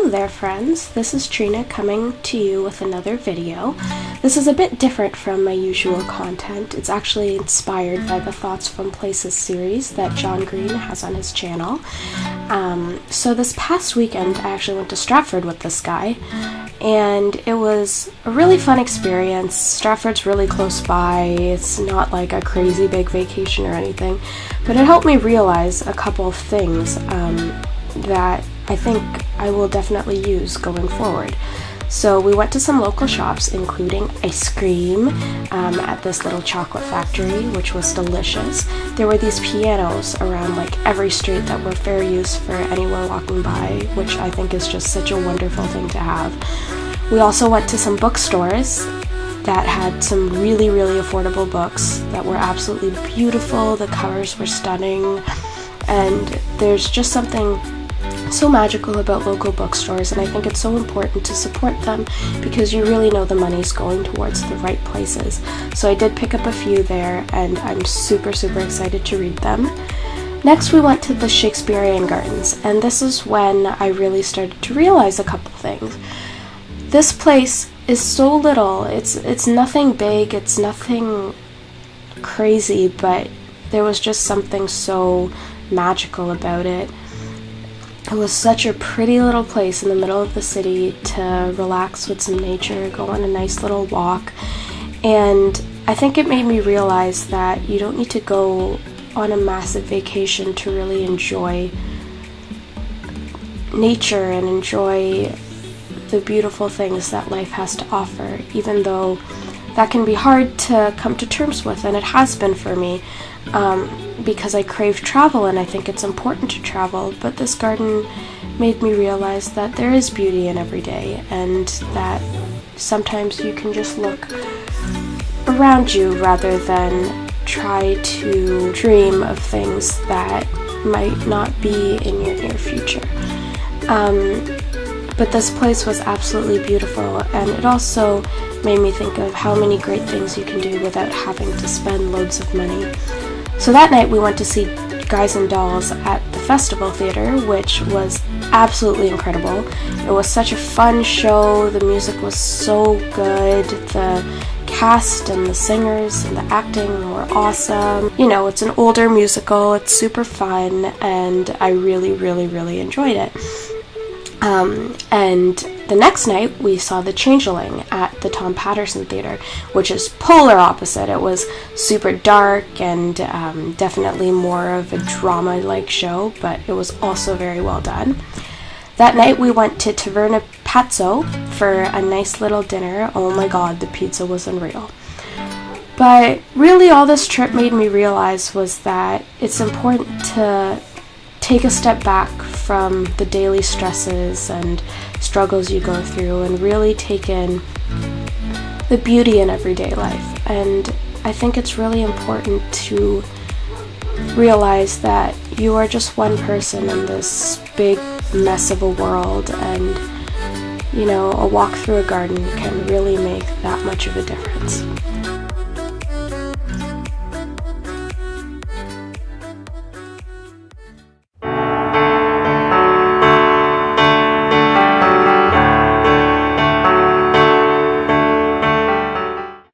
Hello there friends, this is Trina coming to you with another video. This is a bit different from my usual content. It's actually inspired by the Thoughts from Places series that John Green has on his channel. So this past weekend I actually went to Stratford with this guy, and it was a really fun experience. Stratford's really close by. It's not like a crazy big vacation or anything, but it helped me realize a couple of things that I think I will definitely use going forward. So we went to some local shops, including ice cream at this little chocolate factory, which was delicious. There were these pianos around like every street that were fair use for anyone walking by, which I think is just such a wonderful thing to have. We also went to some bookstores that had some really affordable books that were absolutely beautiful. The covers were stunning, and there's just something so magical about local bookstores, and I think it's so important to support them because you really know the money's going towards the right places. So I did pick up a few there, and I'm super excited to read them. Next we went to the Shakespearean Gardens, and this is when I really started to realize a couple things. This place is so little, it's nothing big, it's nothing crazy, but there was just something so magical about it. It was such a pretty little place in the middle of the city to relax with some nature, go on a nice little walk, and I think it made me realize that you don't need to go on a massive vacation to really enjoy nature and enjoy the beautiful things that life has to offer, even though that can be hard to come to terms with, and it has been for me. Because I crave travel and I think it's important to travel, but this garden made me realize that there is beauty in every day, and that sometimes you can just look around you rather than try to dream of things that might not be in your near future. But this place was absolutely beautiful, and it also made me think of how many great things you can do without having to spend loads of money. So that night we went to see Guys and Dolls at the Festival Theatre, which was absolutely incredible. It was such a fun show, the music was so good, the cast and the singers and the acting were awesome. You know, it's an older musical, it's super fun, and I really enjoyed it. And the next night we saw The Changeling at the Tom Patterson Theatre, which is polar opposite. It was super dark and definitely more of a drama-like show, but it was also very well done. That night we went to Taverna Pazzo for a nice little dinner. Oh my god, the pizza was unreal. But really all this trip made me realize was that it's important to take a step back from the daily stresses and struggles you go through and really take in the beauty in everyday life. And I think it's really important to realize that you are just one person in this big mess of a world, and you know, a walk through a garden can really make that much of a difference.